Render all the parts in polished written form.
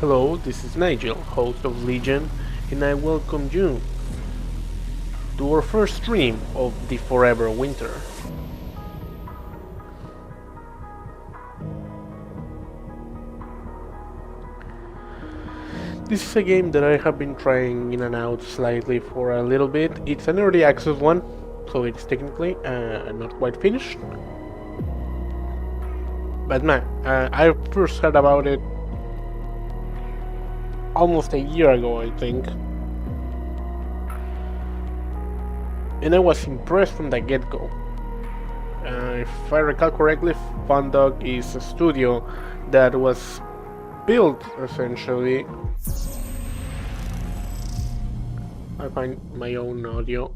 Hello, this is Nigel, host of Legion, and I welcome you to our first stream of the Forever Winter. This is a game that I have been trying in and out slightly for a little bit. It's an early access one, so it's technically not quite finished. But man, I first heard about it almost a year ago, I think. And I was impressed from the get-go. If I recall correctly, Fundog is a studio that was built essentially. I find my own audio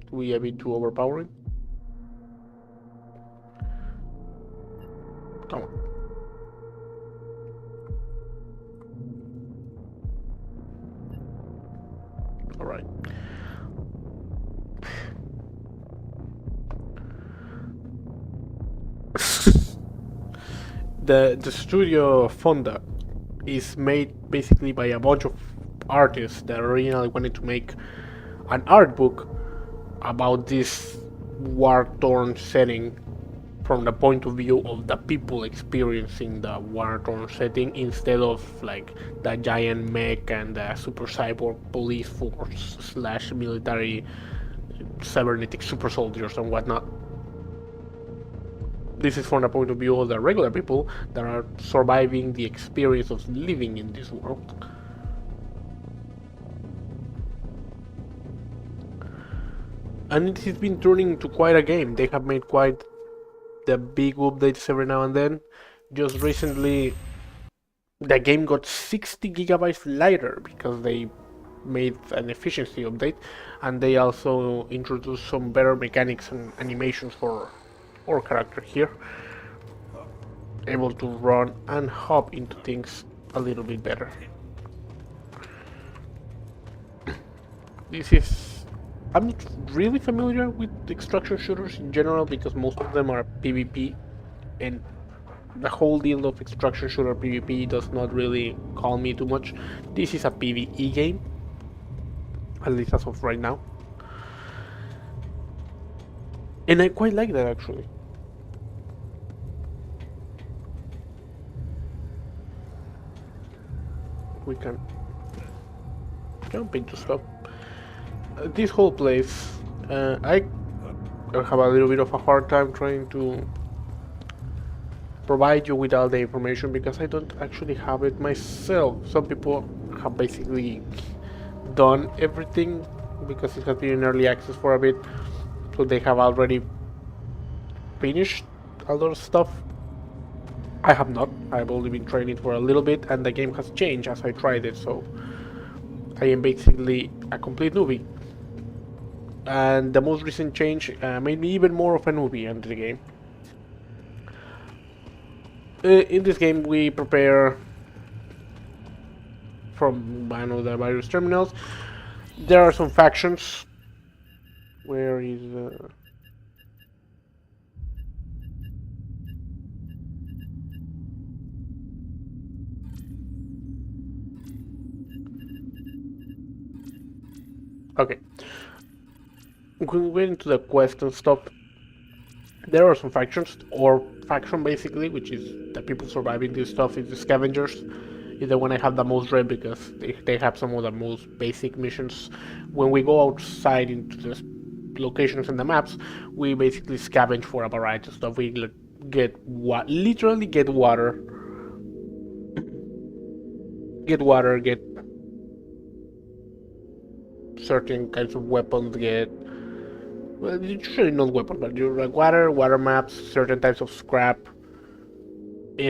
to be a bit too overpowering. Come on. Alright. The studio Fonda is made basically by a bunch of artists that originally wanted to make an art book about this war-torn setting from the point of view of the people experiencing the war-torn setting instead of like the giant mech and the super cyborg police force slash military cybernetic super soldiers and whatnot. This is from the point of view of the regular people that are surviving the experience of living in this world. And it has been turning into quite a game. They have made quite the big updates every now and then. Just recently, the game got 60 gigabytes lighter because they made an efficiency update, and they also introduced some better mechanics and animations for our character here, able to run and hop into things a little bit better. This is... I'm not really familiar with extraction shooters in general because most of them are PvP, and the whole deal of extraction shooter PvP does not really call me too much. This is a PvE game, at least as of right now, and I quite like that actually. We can jump into stuff. This whole place, I have a little bit of a hard time trying to provide you with all the information because I don't actually have it myself. Some people have basically done everything because it has been in early access for a bit, so they have already finished a lot of stuff. I have not. I've only been trying it for a little bit, and the game has changed as I tried it, so I am basically a complete newbie. And the most recent change made me even more of a newbie into the game. In this game, we prepare from one of the various terminals. There are some factions. Where is... Okay. When we get into the quest and stuff, there are some factions, or faction basically, which is the people surviving this stuff, is the scavengers. Is the one I have the most read because they have some of the most basic missions. When we go outside into the locations and the maps, we basically scavenge for a variety of stuff. We literally get water, get certain kinds of weapons, well, usually not weapons, but you like water maps, certain types of scrap,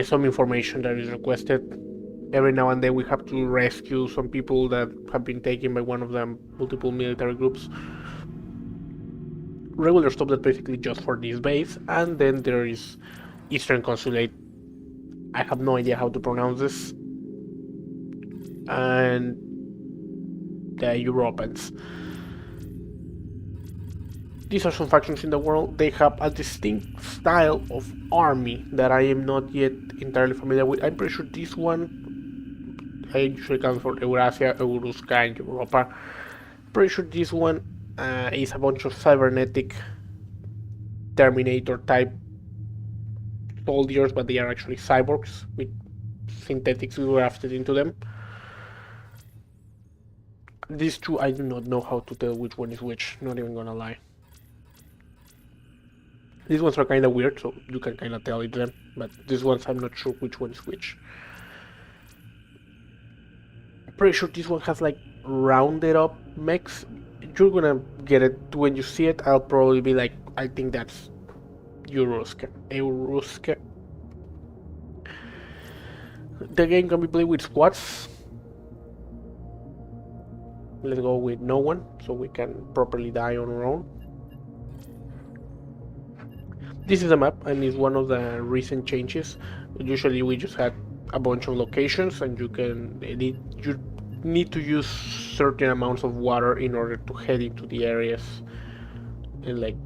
some information that is requested. Every now and then we have to rescue some people that have been taken by one of the multiple military groups. Regular stuff that's basically just for this base, and then there is Eastern Consulate. I have no idea how to pronounce this. And the Europeans. these are some factions in the world. They have a distinct style of army that I am not yet entirely familiar with. I'm pretty sure this one, I usually comes for Eurasia, Euruska, and Europa. Pretty sure this one is a bunch of cybernetic Terminator type soldiers, but they are actually cyborgs with synthetics grafted into them. These two, I do not know how to tell which one is which, not even gonna lie. These ones are kind of weird, so you can kind of tell it's them, but these ones I'm not sure which one is which. I'm pretty sure this one has like rounded up mechs. You're gonna get it when you see it. I'll probably be like, I think that's Euruska. The game can be played with squads. Let's go with no one, so we can properly die on our own. This is a map, and it's one of the recent changes. Usually we just had a bunch of locations, and you need to use certain amounts of water in order to head into the areas and like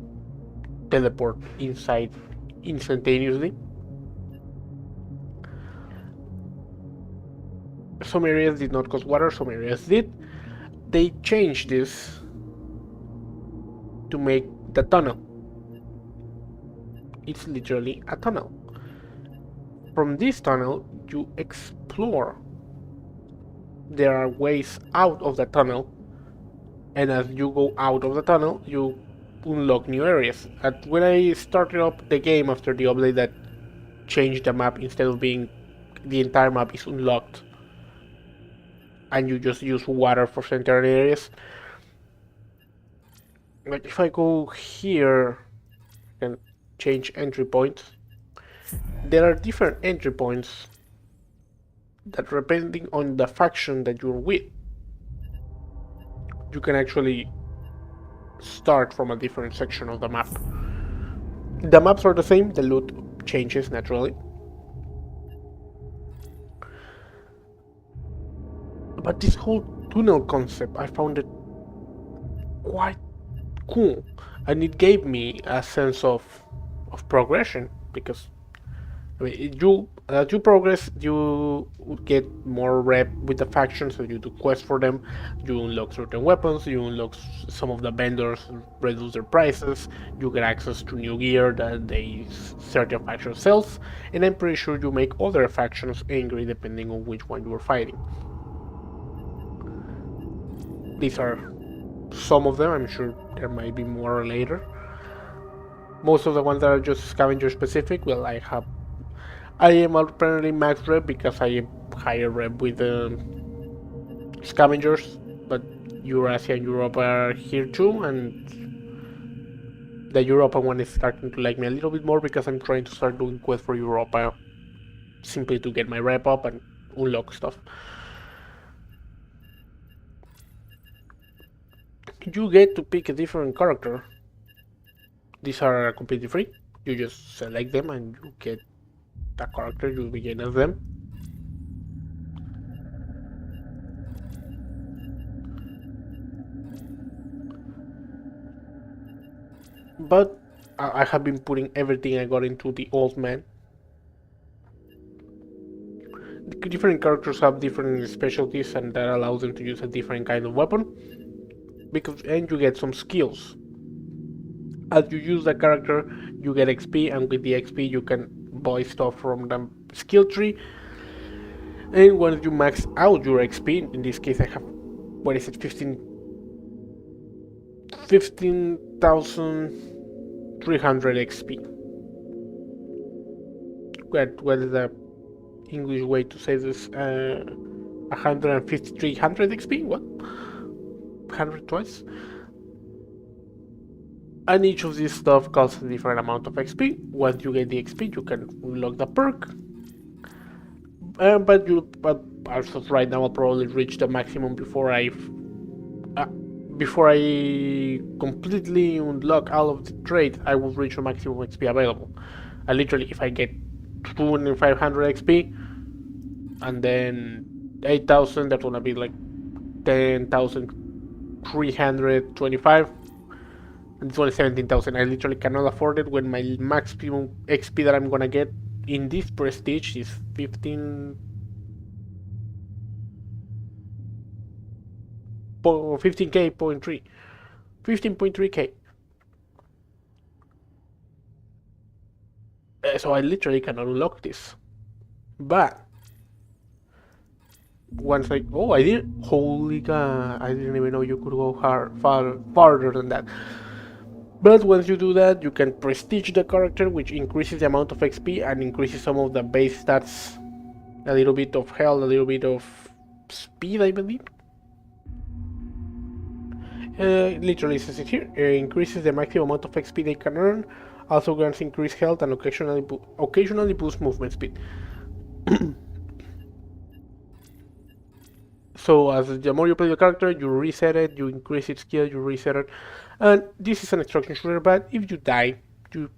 teleport inside instantaneously. Some areas did not cost water, some areas did. They changed this to make the tunnel. It's literally a tunnel. From this tunnel, you explore. There are ways out of the tunnel, and as you go out of the tunnel, you unlock new areas. When I started up the game after the update that changed the map, instead of being the entire map is unlocked, and you just use water for certain areas. Like if I go here and change entry points, there are different entry points that, depending on the faction that you're with, you can actually start from a different section of the map. The maps are the same, the loot changes naturally. But this whole tunnel concept, I found it quite cool, and it gave me a sense of progression, because I mean, as you progress, you get more rep with the factions, so you do quests for them, you unlock certain weapons, you unlock some of the vendors, reduce their prices, you get access to new gear that certain faction sells, and I'm pretty sure you make other factions angry depending on which one you are fighting. These are some of them, I'm sure there might be more later. Most of the ones that are just scavenger specific, well, I am apparently max rep because I am higher rep with scavengers, but Eurasia and Europa are here too, and the Europa one is starting to like me a little bit more because I'm trying to start doing quests for Europa simply to get my rep up and unlock stuff. You get to pick a different character. These are completely free. You just select them and you get a character, you begin as them. But I have been putting everything I got into the old man. The different characters have different specialties, and that allows them to use a different kind of weapon. And you get some skills. As you use the character, you get XP, and with the XP you can buy stuff from the skill tree. And once you max out your XP, in this case I have, what is it, 15,300 XP. What is the English way to say this? 15300 XP? What? 100 twice? And each of this stuff costs a different amount of XP. Once you get the XP, you can unlock the perk. But as of right now, I'll probably reach the maximum before I completely unlock all of the trade. I will reach the maximum XP available. And literally, if I get 2,500 XP and then 8,000, that's gonna be like 10,325. And it's only 17,000. I literally cannot afford it when my maximum XP that I'm gonna get in this prestige is 15k point 3. 15.3k. So I literally cannot unlock this. But once I did. Holy god! I didn't even know you could go farther than that. But once you do that, you can prestige the character, which increases the amount of XP and increases some of the base stats. A little bit of health, a little bit of speed, I believe. Literally says it here. Increases the maximum amount of XP they can earn. Also grants increased health and occasionally boosts movement speed. So as the more you play the character, you reset it, you increase its skill, you reset it. And this is an extraction shooter, but if you die, you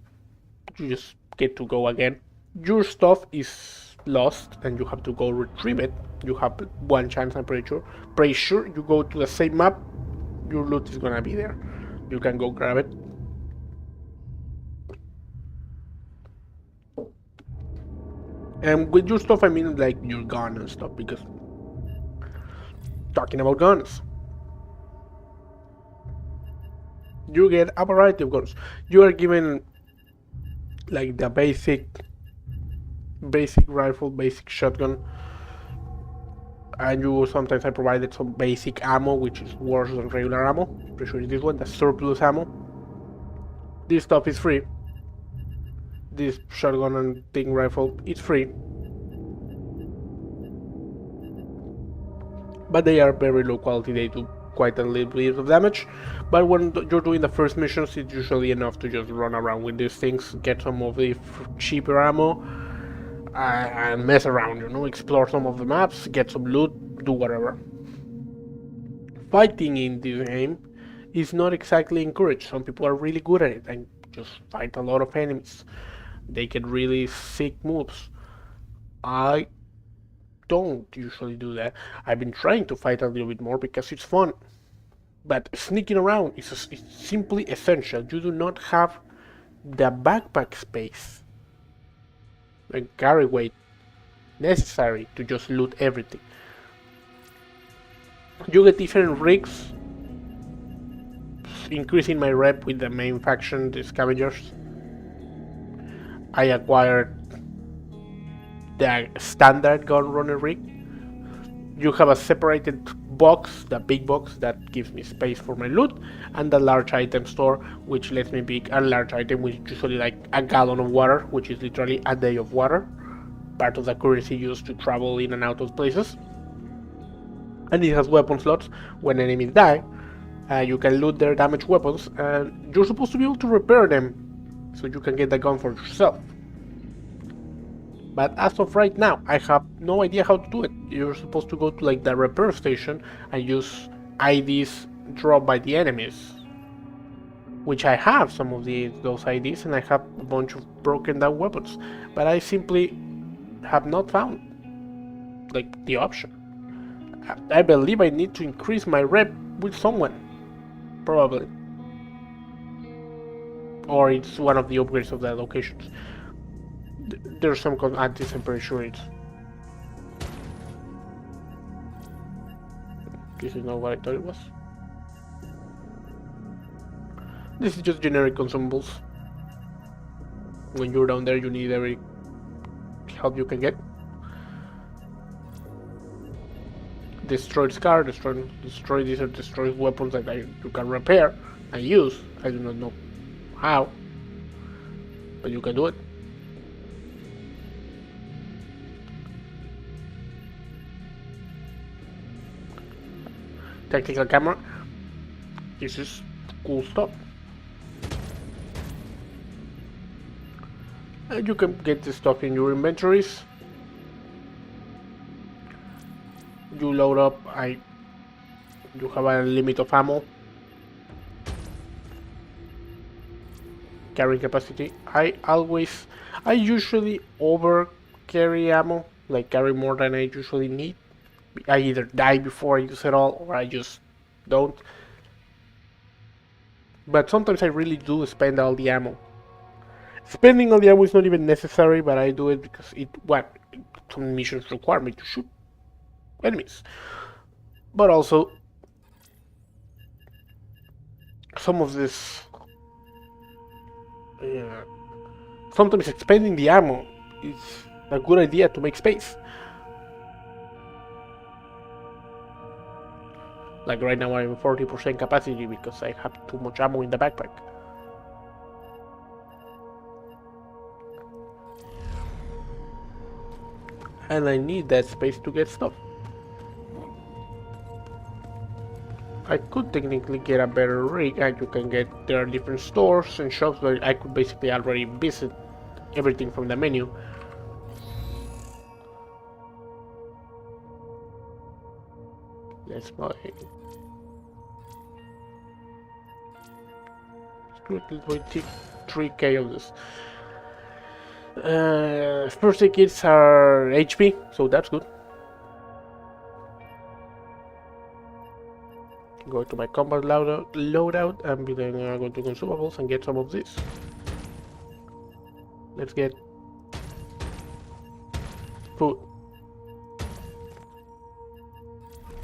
just get to go again. Your stuff is lost and you have to go retrieve it. You have one chance, I'm pretty sure. You go to the same map, your loot is gonna be there. You can go grab it. And with your stuff, I mean like your gun and stuff, because talking about guns, you get a variety of guns. You are given like the basic rifle, basic shotgun, and you sometimes I provided some basic ammo, which is worse than regular ammo. Pretty sure it's this one, the surplus ammo. This stuff is free. This shotgun and thing rifle, it's free. But they are very low quality, they do quite a little bit of damage. But when you're doing the first missions, it's usually enough to just run around with these things, get some of the cheaper ammo, and mess around, you know, explore some of the maps, get some loot, do whatever. Fighting in this game is not exactly encouraged. Some people are really good at it and just fight a lot of enemies. They get really sick moves. I don't usually do that. I've been trying to fight a little bit more because it's fun. But sneaking around is simply essential. You do not have the backpack space and carry weight necessary to just loot everything. You get different rigs, increasing my rep with the main faction, the scavengers. I acquired the standard gun runner rig. You have a separated box, the big box that gives me space for my loot, and the large item store, which lets me pick a large item, which is usually like a gallon of water, which is literally a day of water, part of the currency used to travel in and out of places. And it has weapon slots. When enemies die, you can loot their damaged weapons, and you're supposed to be able to repair them so you can get the gun for yourself. But as of right now, I have no idea how to do it. You're supposed to go to like the repair station and use IDs dropped by the enemies, which I have some of those IDs, and I have a bunch of broken down weapons, but I simply have not found like the option. I believe I need to increase my rep with someone, probably, or it's one of the upgrades of the locations. There's some antis, I'm pretty sure it's. This is not what I thought it was. This is just generic consumables. When you're down there, you need every help you can get. Destroyed scar, destroy these are destroyed weapons that you can repair and use. I do not know how, but you can do it. Tactical camera. This is cool stuff. And you can get this stuff in your inventories. You load up. You have a limit of ammo. Carrying capacity. I usually over carry ammo, like carry more than I usually need. I either die before I use it all, or I just don't. But sometimes I really do spend all the ammo. Spending all the ammo is not even necessary, but I do it because some missions require me to shoot enemies. But also, some of this, sometimes expending the ammo is a good idea to make space. Like right now I'm 40% capacity because I have too much ammo in the backpack. And I need that space to get stuff. I could technically get a better rig, and there are different stores and shops where I could basically already visit everything from the menu. Let's buy 3k of this. First aid kits are HP, so that's good. Go to my combat loadout and then go to consumables and get some of this. Let's get food,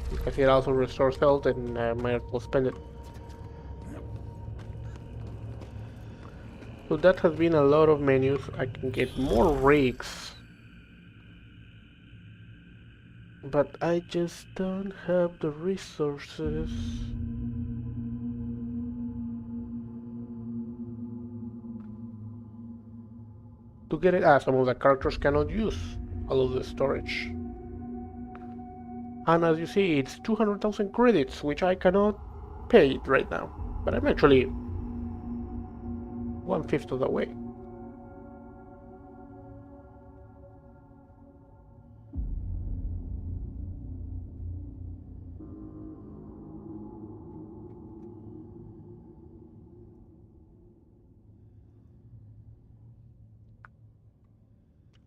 because it also restores health and might as well spend it. So that has been a lot of menus. I can get more rigs, but I just don't have the resources. To get it, some of the characters cannot use all of the storage. And as you see, it's 200,000 credits, which I cannot pay it right now. But I'm actually 1/5 of the way.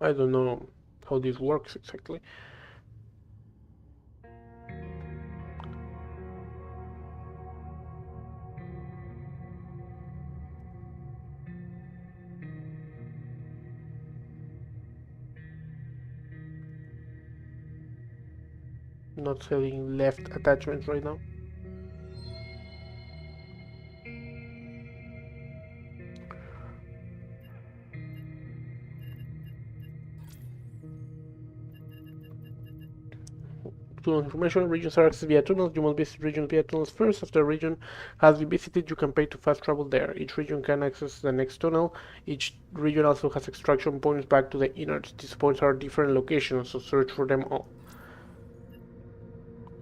I don't know how this works exactly. Not selling left attachments right now. Tunnel information: regions are accessed via tunnels. You must visit regions via tunnels first. After a region has been visited, you can pay to fast travel there. Each region can access the next tunnel. Each region also has extraction points back to the innards. These points are different locations, so search for them all.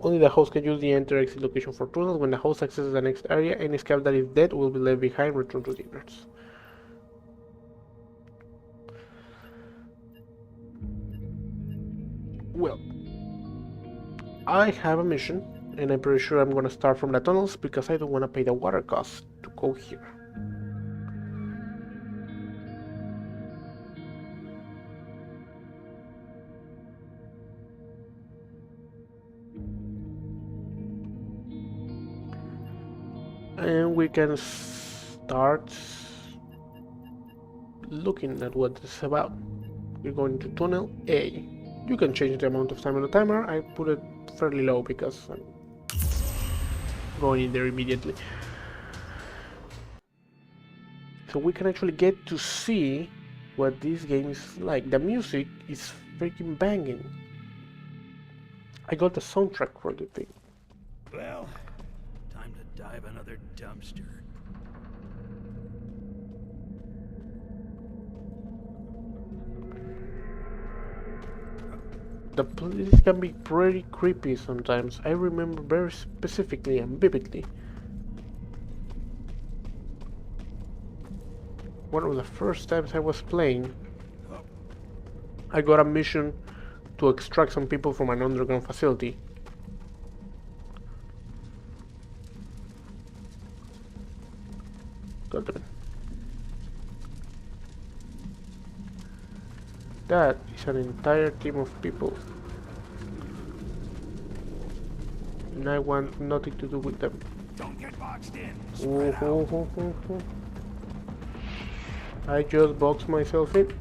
Only the host can use the enter-exit location for tunnels. When the host accesses the next area, any scout that is dead will be left behind. Return to the innards. Well, I have a mission, and I'm pretty sure I'm gonna start from the tunnels because I don't want to pay the water cost to go here. And we can start looking at what this is about. We're going to tunnel A. You can change the amount of time on the timer. I put it fairly low because I'm going in there immediately. So we can actually get to see what this game is like. The music is freaking banging. I got the soundtrack for the thing. Well, time to dive another dumpster. The place can be pretty creepy sometimes. I remember very specifically and vividly one of the first times I was playing, I got a mission to extract some people from an underground facility. God damn it. That is an entire team of people, and I want nothing to do with them. Don't get by. boxed in. Ooh, Spread out. ooh, ooh, ooh, ooh. I just boxed myself in.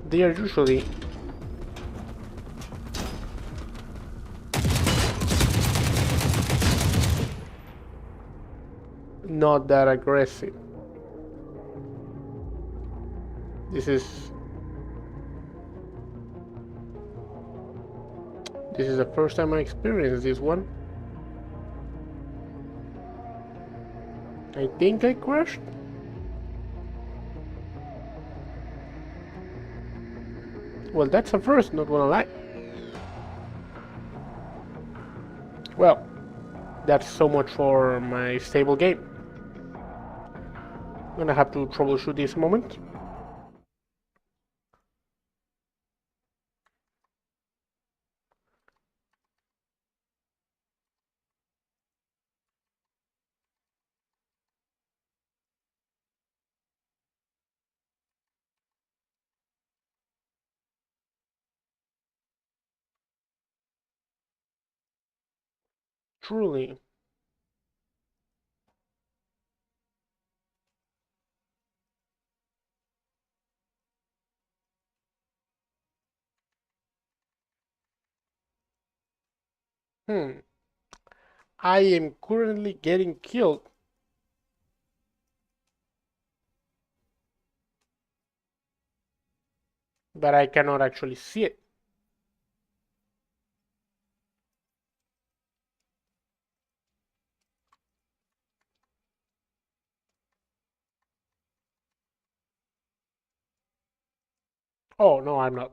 They are usually not that aggressive. This is this is the first time I experienced this one. I think I crashed. Well, that's a first, not gonna lie. Well, that's so much for my stable game. I'm gonna have to troubleshoot this a moment. Truly. Hmm. I am currently getting killed, but I cannot actually see it. Oh, no, I'm not.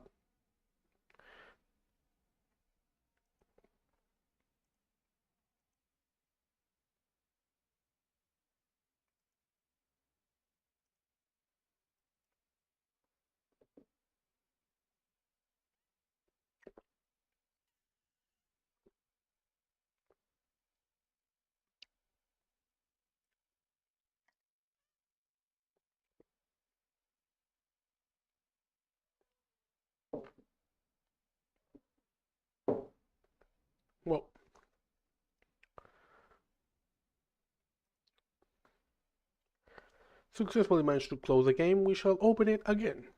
Well, successfully managed to close the game. We shall open it again.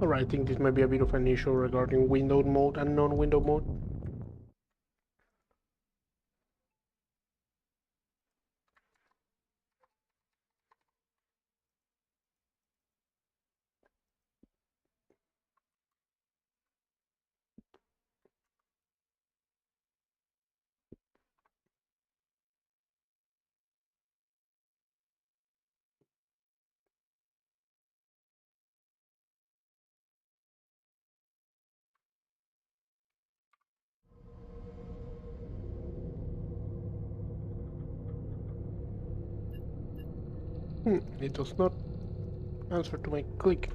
Alright, I think this might be a bit of an issue regarding windowed mode and non-window mode. It does not answer to my click.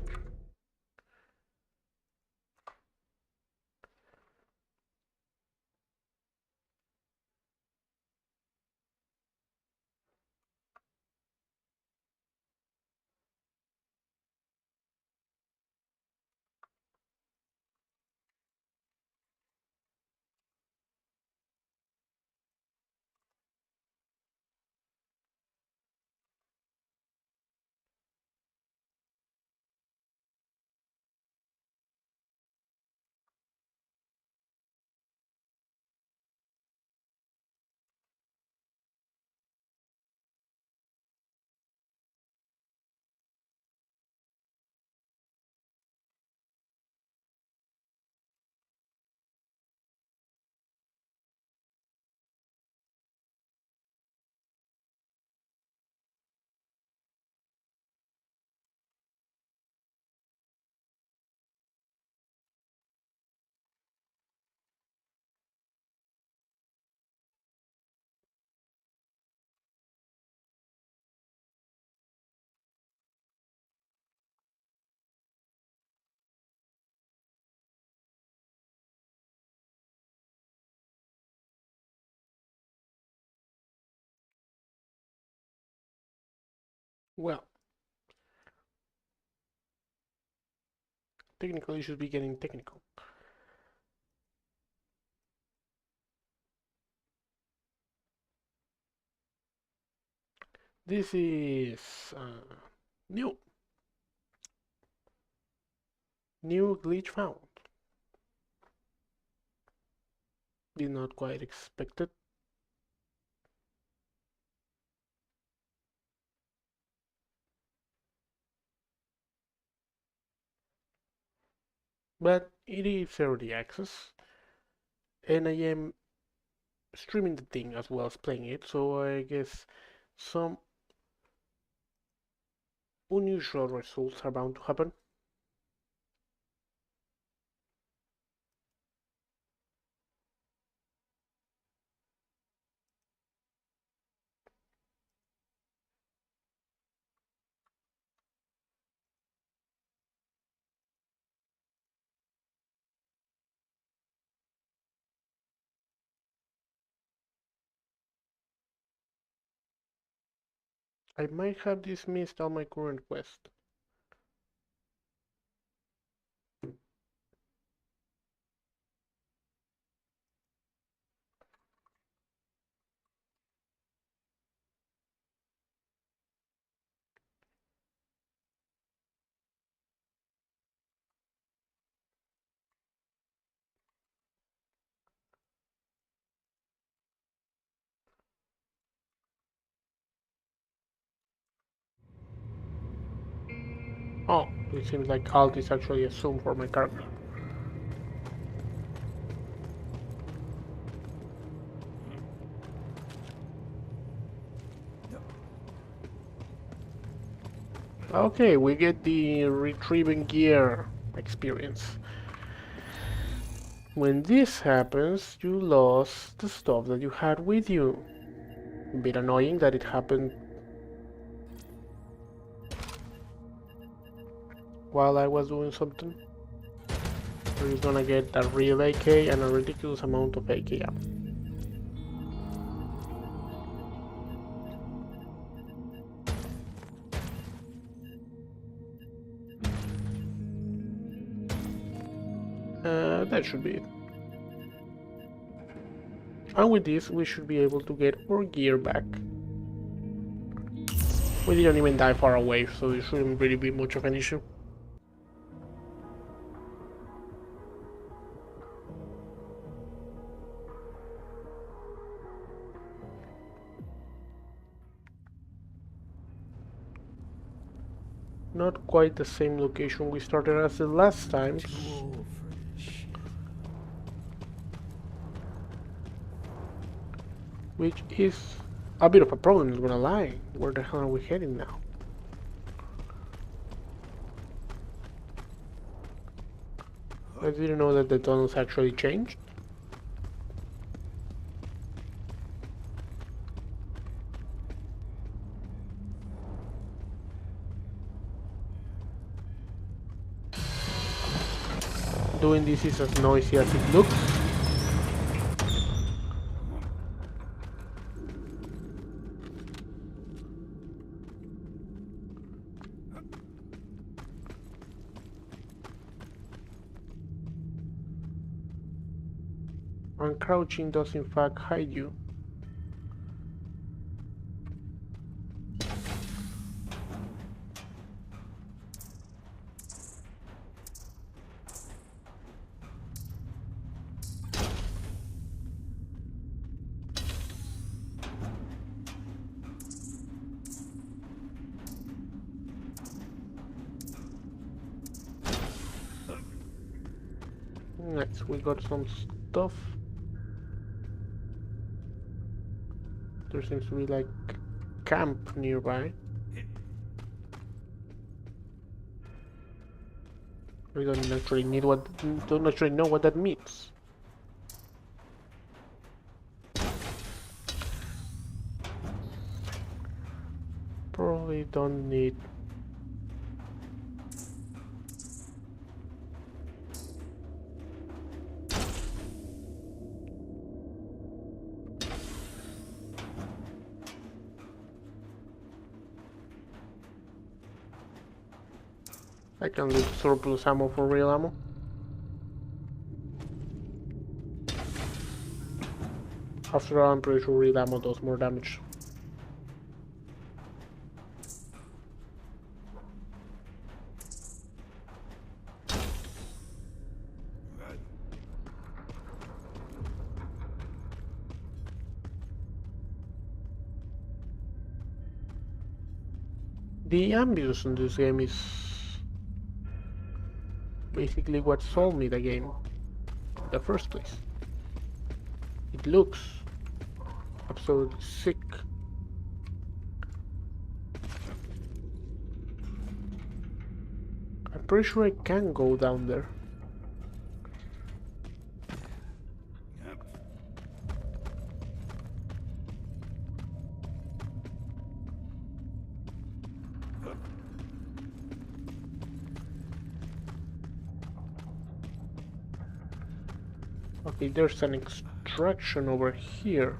Well, technical issues be getting technical. This is new. New glitch found. Did not quite expect it. But it is early access, and I am streaming the thing as well as playing it, so I guess some unusual results are bound to happen. I might have dismissed all my current quests. Oh, it seems like alt is actually assumed for my character. Okay, we get the retrieving gear experience. When this happens, you lost the stuff that you had with you. A bit annoying that it happened while I was doing something. We're just gonna get a real AK and a ridiculous amount of AK ammo. That should be it. And with this, we should be able to get our gear back. We didn't even die far away, so it shouldn't really be much of an issue. Not quite the same location we started as the last time. Too old for this shit. Which is a bit of a problem, not gonna lie. Where the hell are we heading now? I didn't know that the tunnels actually changed. Doing this is as noisy as it looks. And crouching does in fact hide you. Nice, we got some stuff. There seems to be like camp nearby. We don't actually know what that means. Probably don't need. I can leave surplus ammo for real ammo. After all, I'm pretty sure real ammo does more damage. The ambience in this game is basically what sold me the game in the first place. It looks absolutely sick. I'm pretty sure I can go down there. Okay, there's an extraction over here.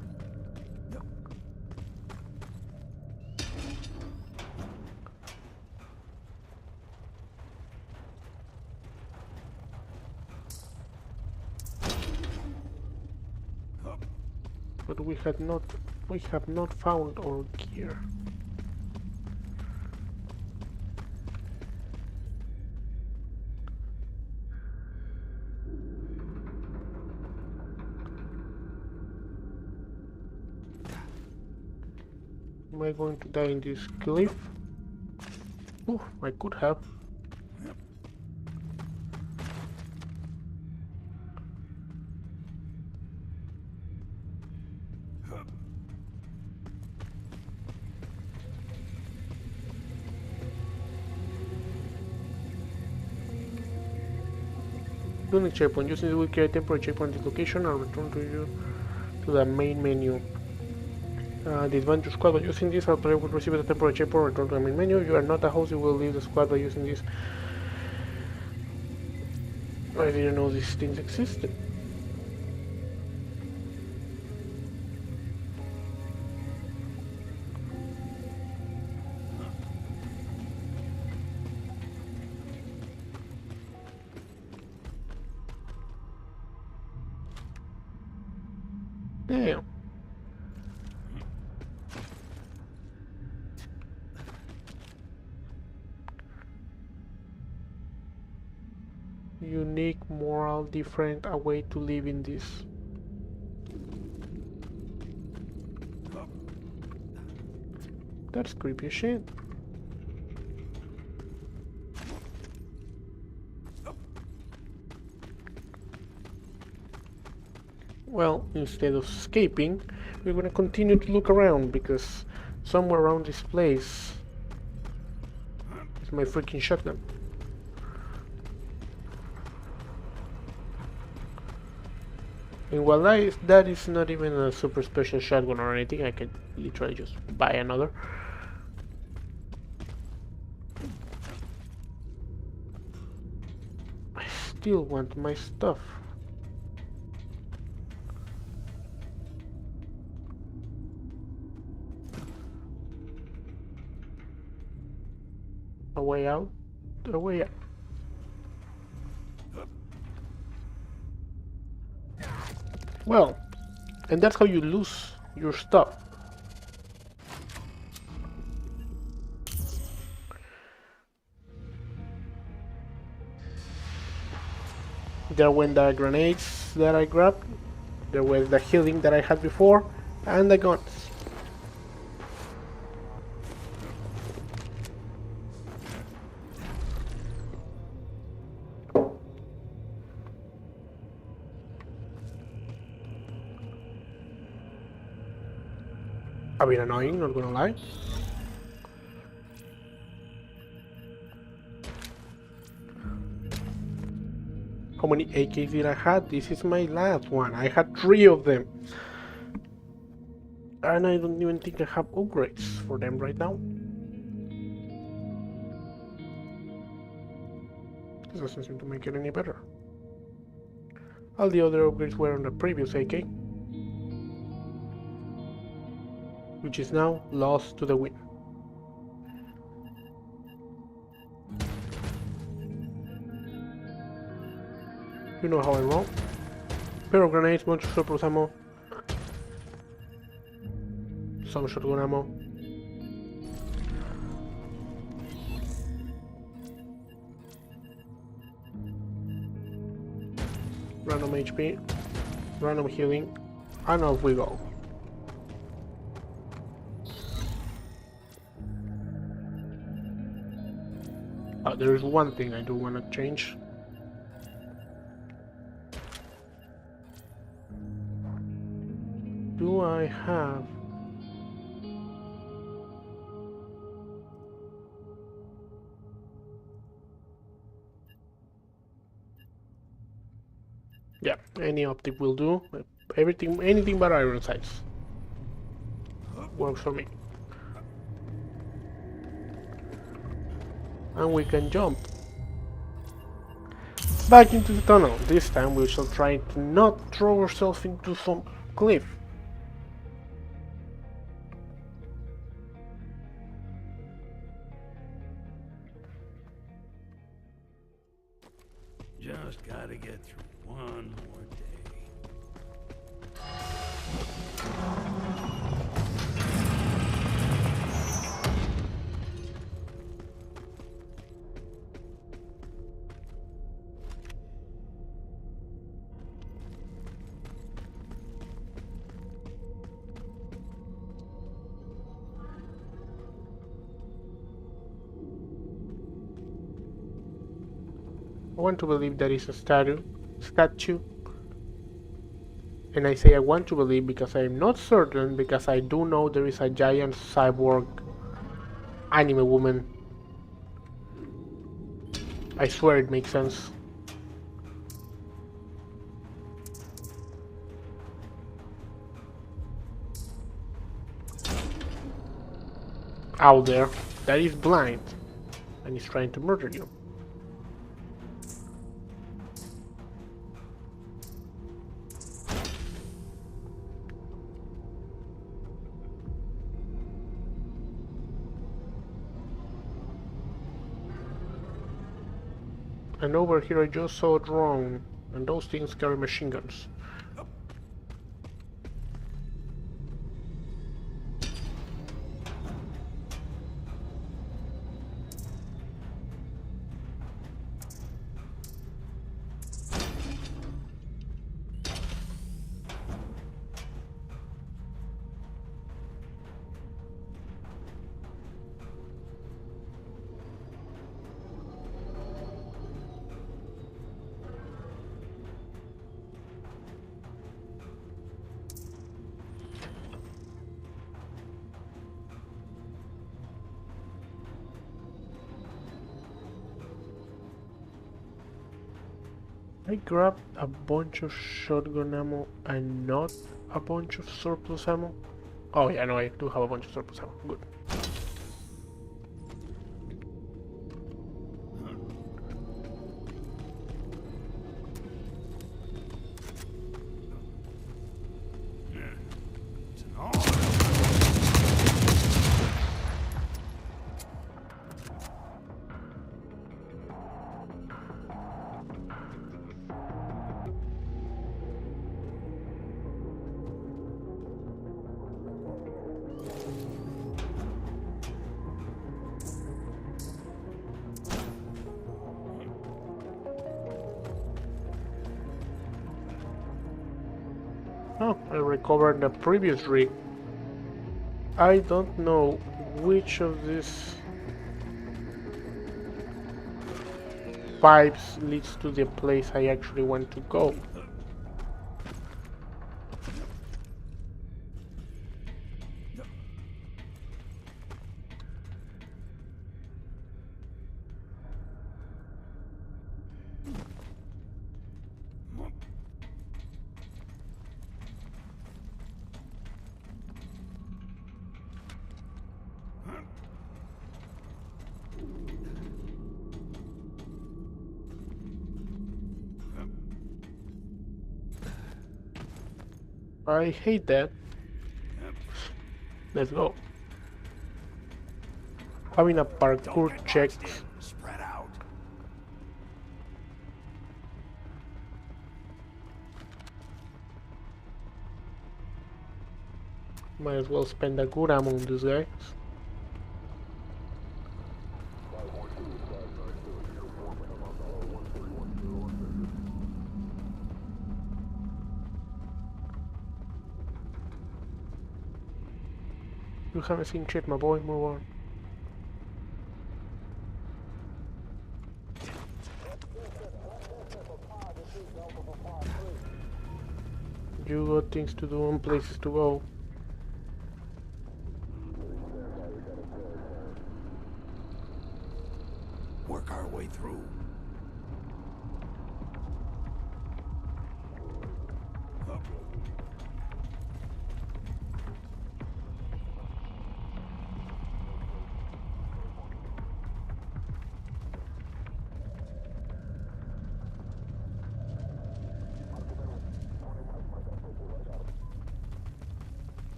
But we have not found our gear. Am I going to die in this cliff? Oh, I could have. Building checkpoint. Using this will create temporary checkpoint at this location and return to you to the main menu. The adventure squad, by using this, our player will receive a temporary checkpoint and return to the main menu. You are not a host, you will leave the squad by using this. I didn't know these things existed. Damn. Unique, moral, different, a way to live in this. That's creepy as shit. Well, instead of escaping, we're gonna continue to look around because somewhere around this place is my freaking shotgun. And while that is not even a super special shotgun or anything, I could literally just buy another. I still want my stuff. A way out? A way out. Well, and that's how you lose your stuff. There went the grenades that I grabbed, there was the healing that I had before, and the guns. A bit annoying, not gonna lie. How many AKs did I have? This is my last one. I had 3 of them. And I don't even think I have upgrades for them right now. This doesn't seem to make it any better. All the other upgrades were on the previous AK, which is now lost to the wind. You know how I roll. Pair of grenades, bunch of surplus ammo. Some shotgun ammo. Random HP. Random healing. And off we go. There is one thing I do want to change. Do I have... Yeah, any optic will do. Everything, anything but iron sights. Works for me. And we can jump back into the tunnel. This time we shall try to not throw ourselves into some cliff. Just gotta get through one more day. I want to believe that is a statue, and I say I want to believe because I am not certain, because I do know there is a giant cyborg anime woman. I swear it makes sense. Out there, that is blind, and is trying to murder you. And over here I just saw a drone, and those things carry machine guns. I grabbed a bunch of shotgun ammo and not a bunch of surplus ammo. Oh yeah, no, I do have a bunch of surplus ammo. Good. It's an all. Oh, I recovered the previous rig. I don't know which of these pipes leads to the place I actually want to go. I hate that. Let's go. Having a parkour check. Spread out. Might as well spend a good ammo on this guy. You haven't seen shit, my boy. Move on. You got things to do and places to go. Work our way through. Up.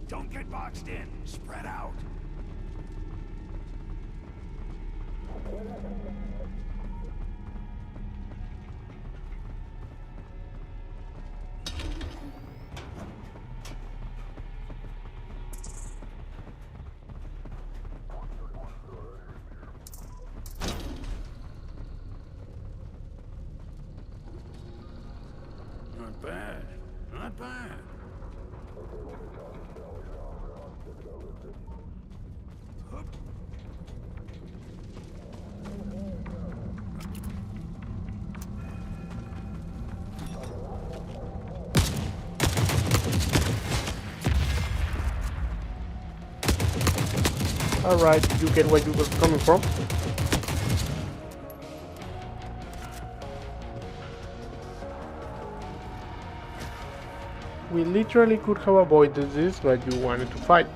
Don't get boxed in. Spread out. Not bad. Not bad. Hup. Alright, you get where you were coming from. We literally could have avoided this, but you wanted to fight.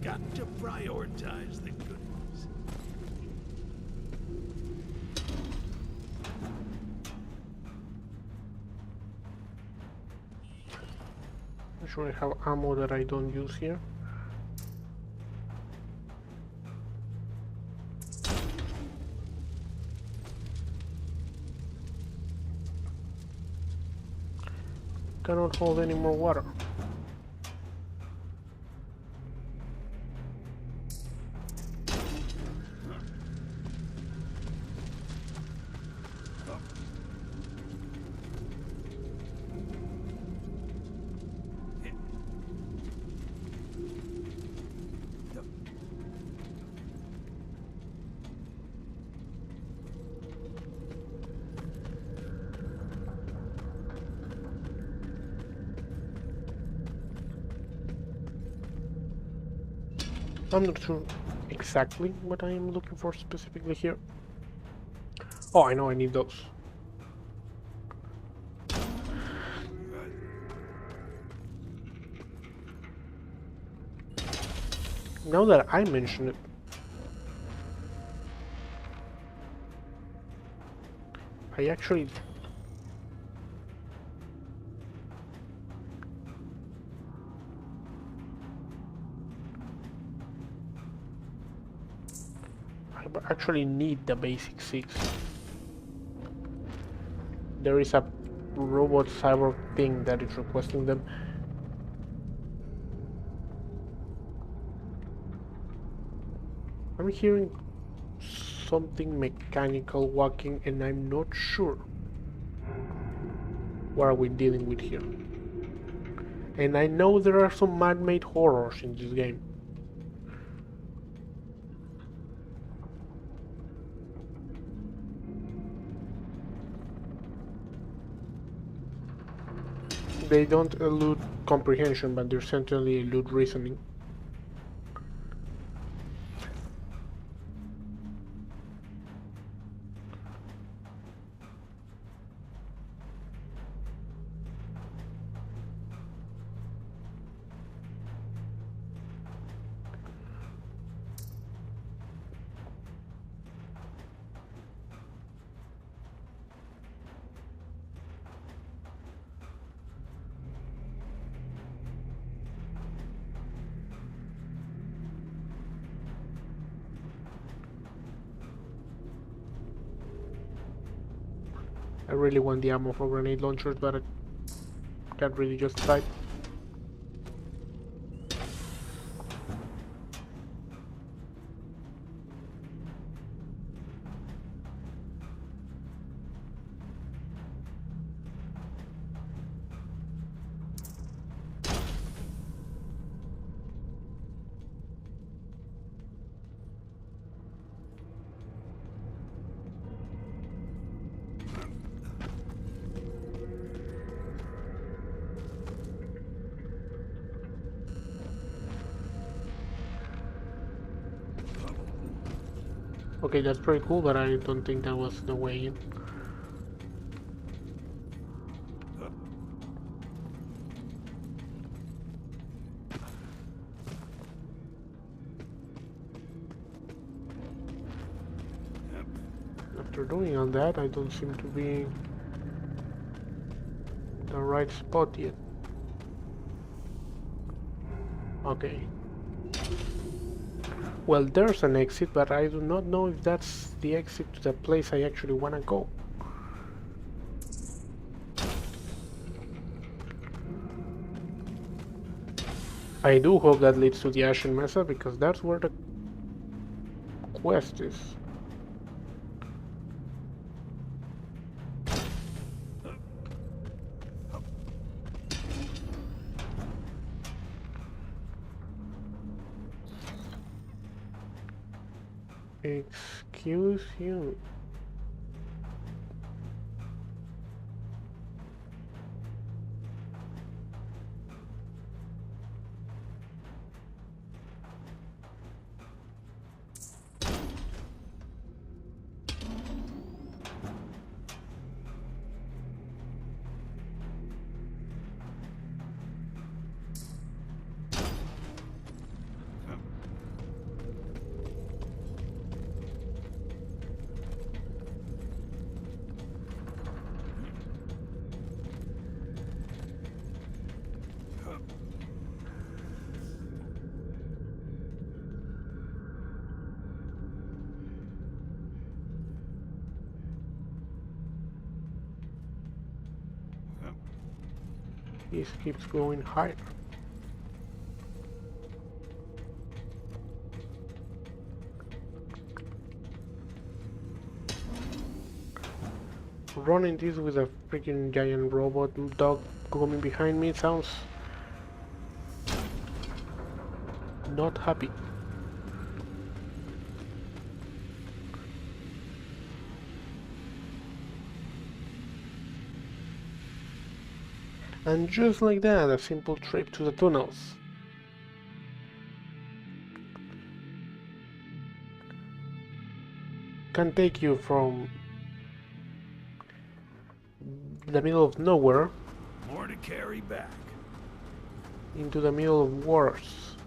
Got to prioritize the good ones. I'm sure I have ammo that I don't use here. Cannot hold any more water. I'm not sure exactly what I am looking for specifically here. Oh, I know I need those. Now that I mention it, I actually need the basic 6. There is a robot cyber thing that is requesting them. I'm hearing something mechanical walking and I'm not sure what are we dealing with here. And I know there are some man-made horrors in this game. They don't elude comprehension, but they certainly elude reasoning. I really want the ammo for grenade launchers, but I can't really justify it. Okay, that's pretty cool, but I don't think that was the way in. After doing all that, I don't seem to be in the right spot yet. Okay. Well, there's an exit, but I do not know if that's the exit to the place I actually want to go. I do hope that leads to the Ashen Mesa, because that's where the quest is. Excuse you. This keeps going higher. Running this with a freaking giant robot dog coming behind me sounds not happy. And just like that, a simple trip to the tunnels. Can take you from the middle of nowhere More to carry back. into the middle of wars.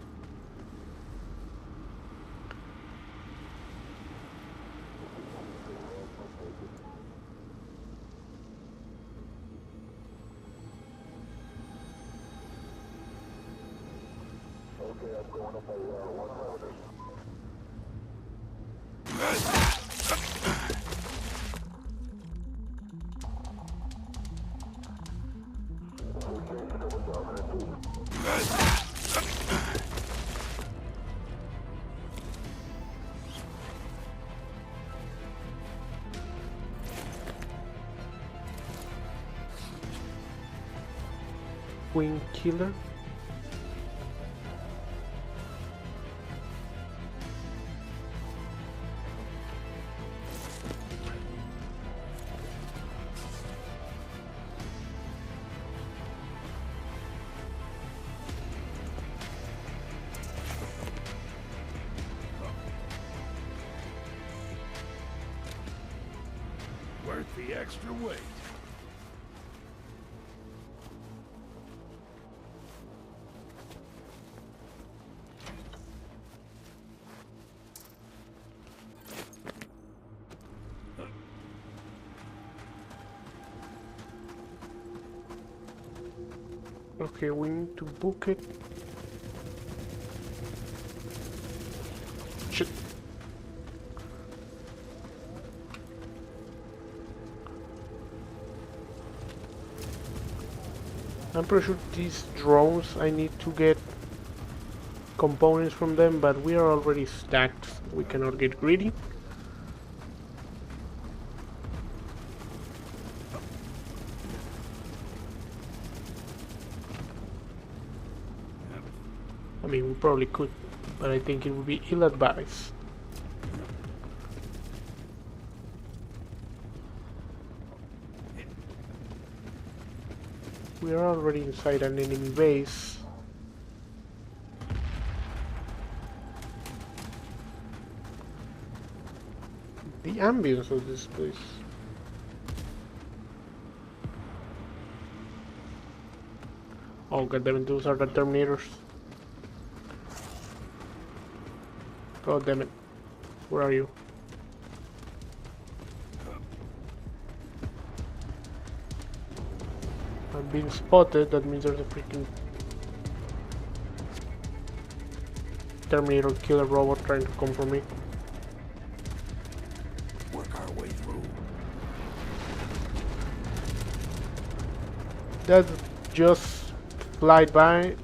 Queen Killer. Worth the extra weight. Okay, we need to book it. Shit. I'm pretty sure these drones, I need to get components from them, but we are already stacked. We cannot get greedy. I mean, we probably could, but I think it would be ill-advised. We are already inside an enemy base. The ambience of this place. Oh goddammit, those are the Terminators. God damn it. Where are you? I've been spotted, that means there's a freaking Terminator killer robot trying to come for me. Work our way through. That just flied by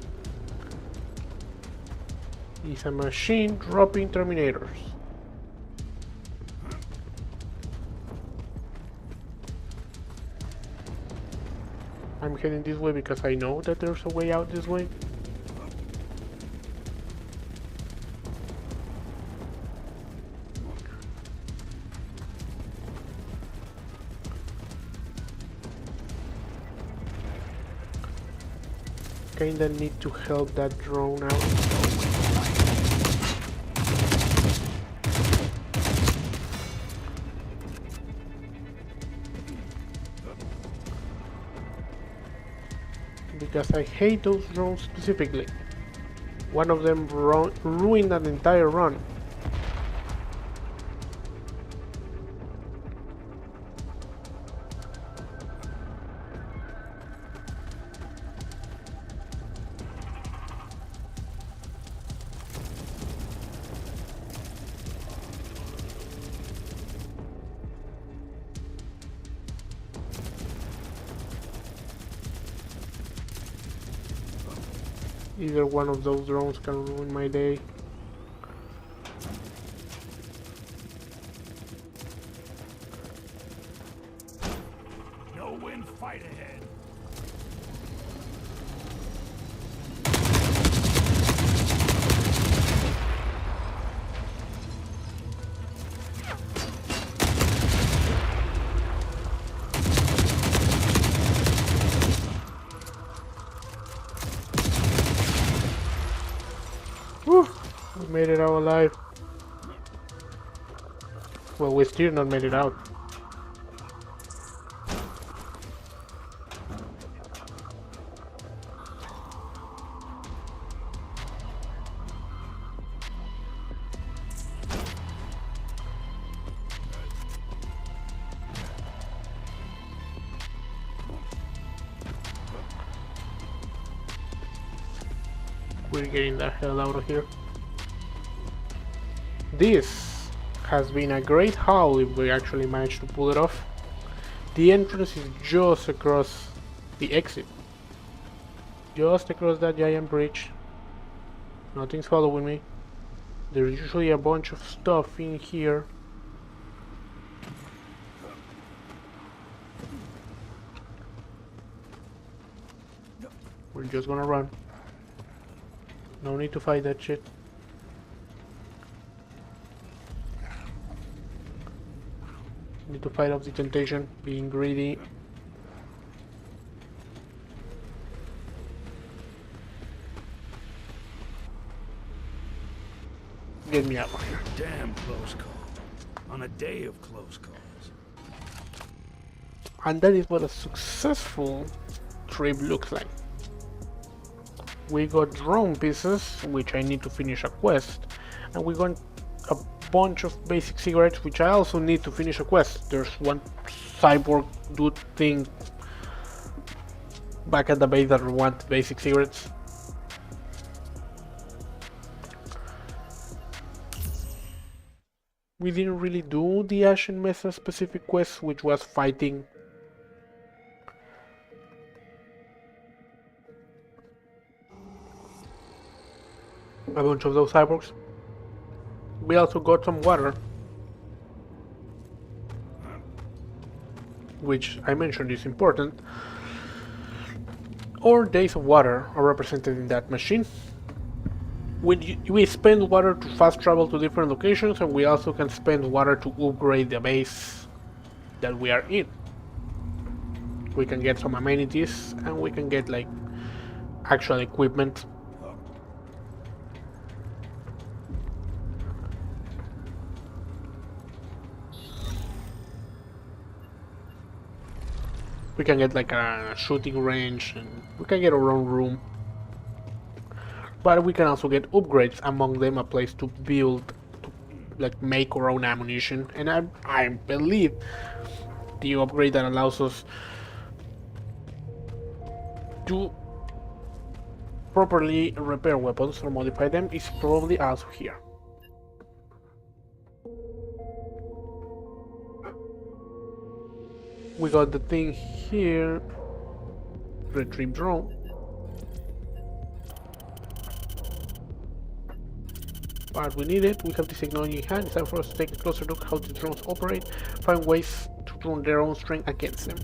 is a machine dropping Terminators. I'm heading this way because I know that there's a way out this way. Kinda need to help that drone out. Because I hate those drones specifically. One of them ruined an entire run. Either one of those drones can ruin my day. No win fight ahead. Whew, we made it out alive. Well, we still not made it out. We're getting the hell out of here. This has been a great haul if we actually manage to pull it off. The entrance is just across the exit. Just across that giant bridge. Nothing's following me. There's usually a bunch of stuff in here. We're just gonna run. No need to fight that shit. Need to fight off the temptation, being greedy. Get me out of here. Damn close call. On a day of close calls. And that is what a successful trip looks like. We got drone pieces, which I need to finish a quest, and we got a bunch of basic cigarettes, which I also need to finish a quest. There's one cyborg dude thing back at the base that want basic cigarettes. We didn't really do the Ashen Mesa specific quest, which was fighting a bunch of those cyborgs. We also got some water, which I mentioned is important. Our days of water are represented in that machine. We spend water to fast travel to different locations, and we also can spend water to upgrade the base that we are in. We can get some amenities, and we can get like actual equipment. We can get like a shooting range, and we can get our own room. But we can also get upgrades, among them a place to build, to like make our own ammunition. And I believe the upgrade that allows us to properly repair weapons or modify them is probably also here. We got the thing here, retrieve drone. But we need it. We have this technology in hand. It's time for us to take a closer look how the drones operate, find ways to turn their own strength against them.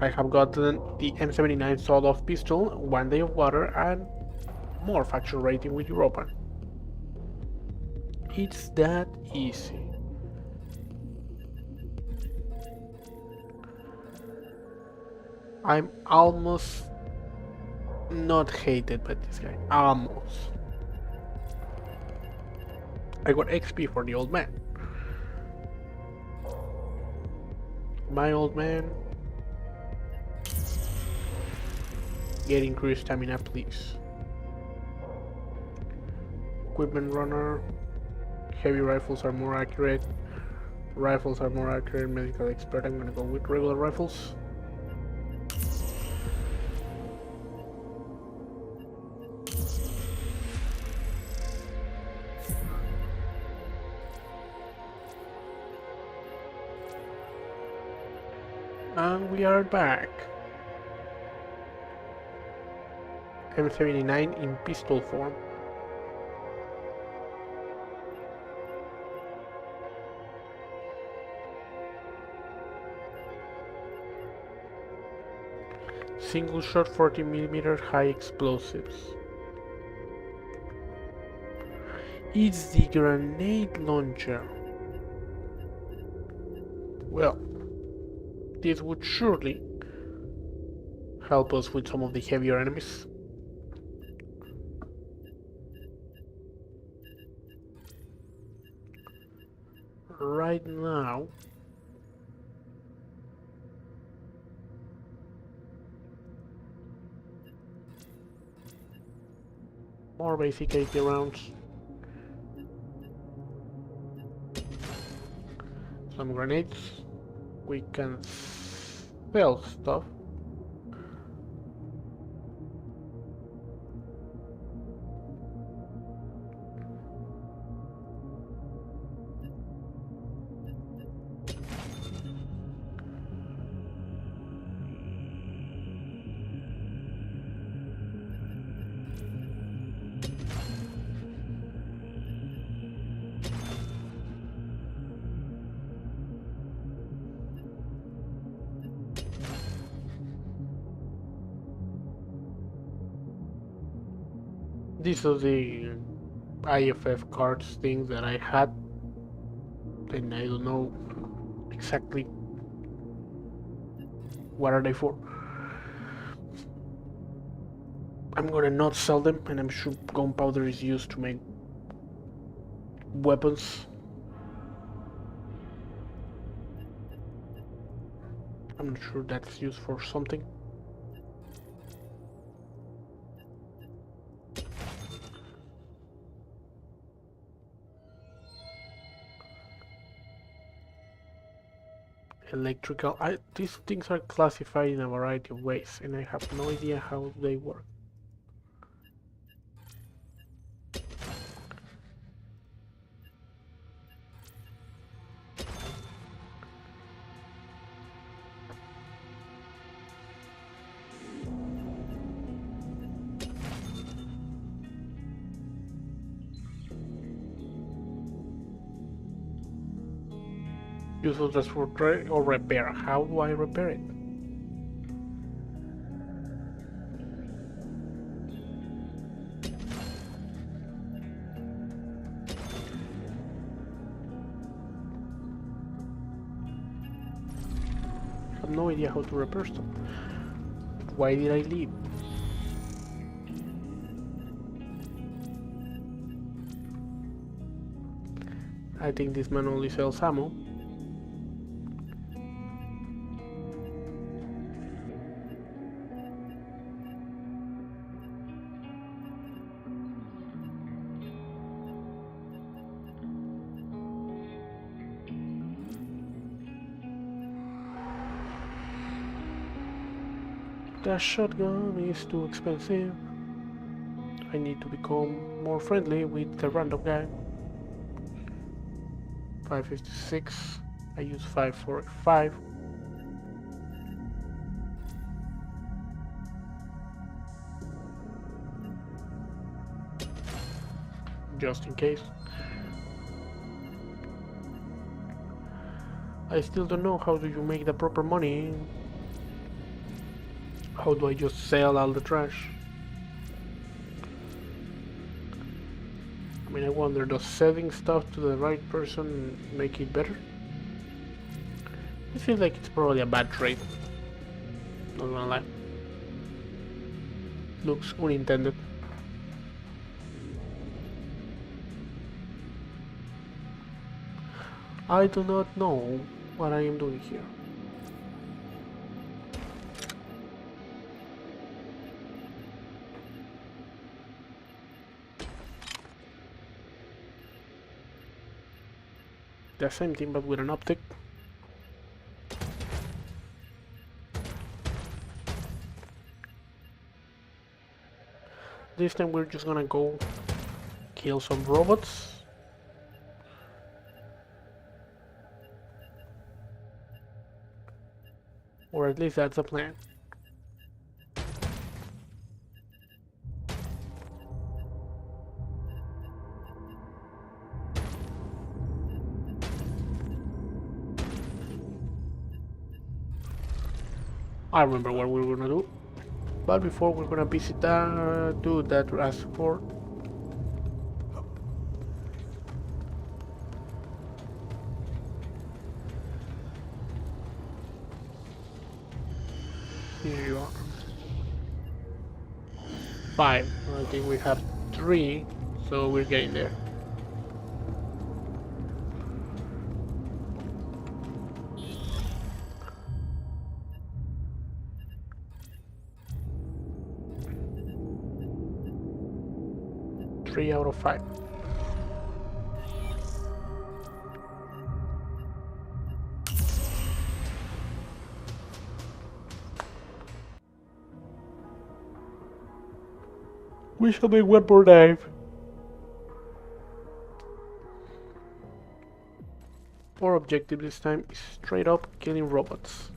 I have gotten the M79 sawed-off pistol, 1 day of water, and more facture rating with Europa. It's that easy. I'm almost not hated by this guy. Almost. I got XP for the old man. My old man. Get increased stamina, please. Equipment runner. Heavy rifles are more accurate. Rifles are more accurate. Medical expert. I'm gonna go with regular rifles. And we are back. M79 in pistol form. Single shot 40mm high explosives. It's the grenade launcher. Well, this would surely help us with some of the heavier enemies. Right now, more basic 80 rounds, some grenades. We can sell stuff. these are the IFF cards things that I had, and I don't know exactly what are they for. I'm gonna not sell them, and I'm sure gunpowder is used to make weapons. I'm not sure that's used for something. Electrical. These things are classified in a variety of ways, and I have no idea how they work. Use others for trade or repair. How do I repair it? I have no idea how to repair stuff. Why did I leave? I think this man only sells ammo. The shotgun is too expensive. I need to become more friendly with the random guy. 556. I use 545. Just in case. I still don't know how do you make the proper money. How do I just sell all the trash? I mean, I wonder, does selling stuff to the right person make it better? I feel like it's probably a bad trade. Not gonna lie. Looks unintended. I do not know what I am doing here. The same thing but with an optic. This time we're just gonna go kill some robots. Or at least that's the plan. I remember what we were gonna do. But before we're gonna visit that dude that asked for. Here you are. 5. I think we have 3, so we're getting there. Three out of 5. We shall make one more dive. Our objective this time is straight up killing robots.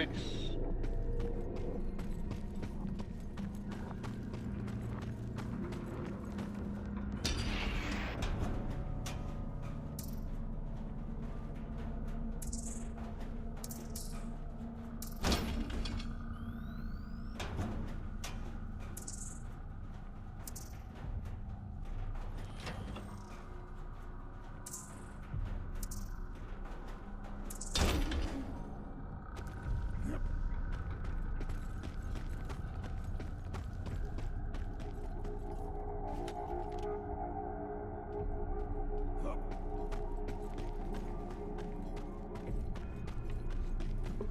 Nice.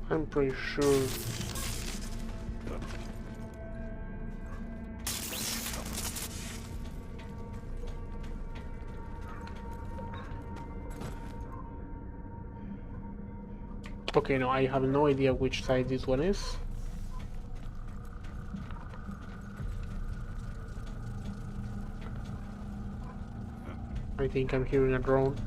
I'm pretty sure. Okay, no, I have no idea which side this one is. I think I'm hearing a drone.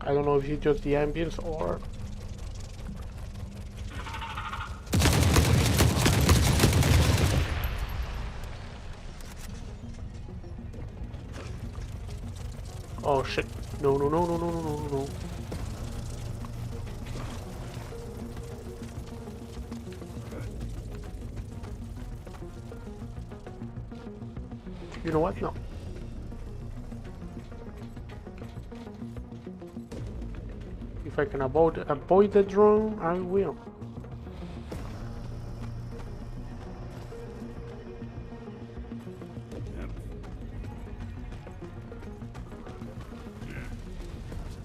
I don't know if it's just the ambience or... Oh shit. No, no, no, no, no, no, no, no. You know what? No. If I can avoid the drone, I will.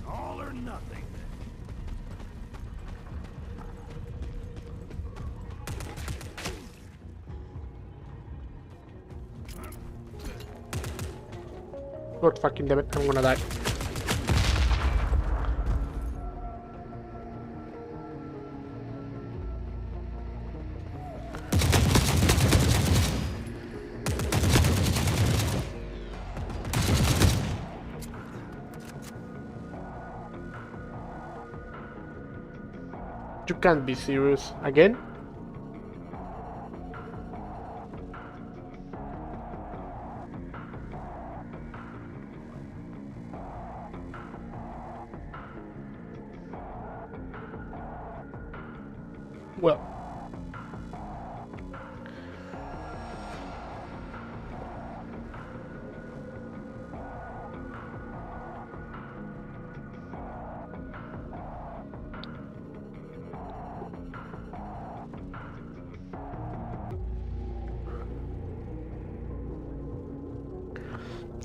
All or nothing. God fucking damn it, I'm gonna die. You can't be serious. Again? Well.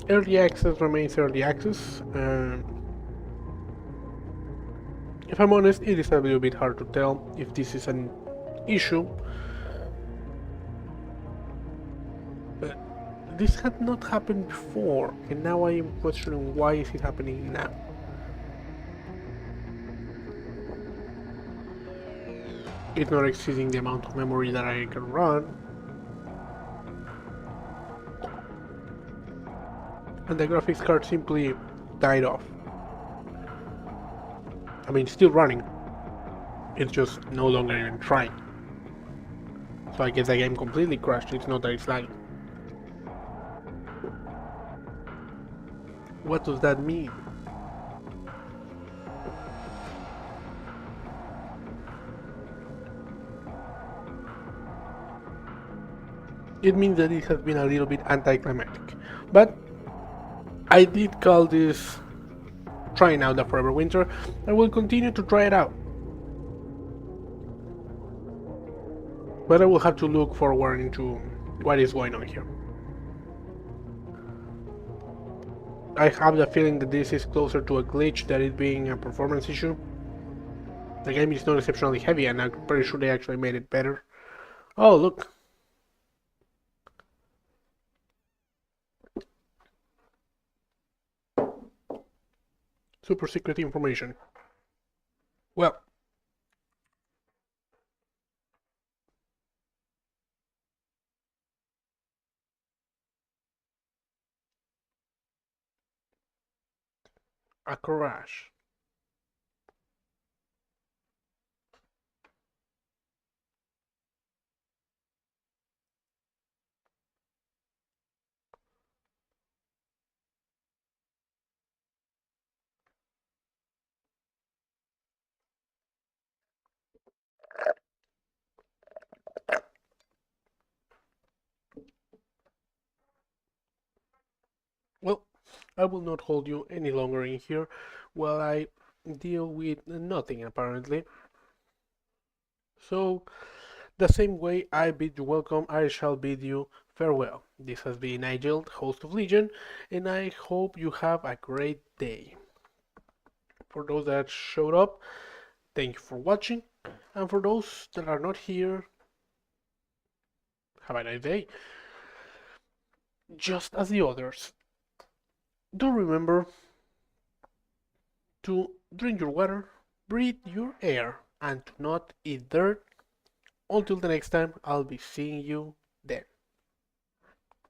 Early access remains early access. If I'm honest, it is a little bit hard to tell if this is an issue. But this had not happened before, and now I am questioning why is it happening now. It's not exceeding the amount of memory that I can run. And the graphics card simply died off. I mean, still running. It's just no longer even trying. So I guess the game completely crashed. It's not that it's lagging. What does that mean? It means that it has been a little bit anticlimactic. But I did call this trying out the Forever Winter. I will continue to try it out. But I will have to look forward into what is going on here. I have the feeling that this is closer to a glitch than it being a performance issue. The game is not exceptionally heavy, and I'm pretty sure they actually made it better. Oh, look. Super secret information. Well, A crash. Well, I will not hold you any longer in here while I deal with nothing apparently. So, the same way I bid you welcome, I shall bid you farewell. This has been Nigel, host of Legion, and I hope you have a great day. For those that showed up, thank you for watching, and for those that are not here, have a nice day. Just as the others, do remember to drink your water, breathe your air, and to not eat dirt. Until the next time, I'll be seeing you then.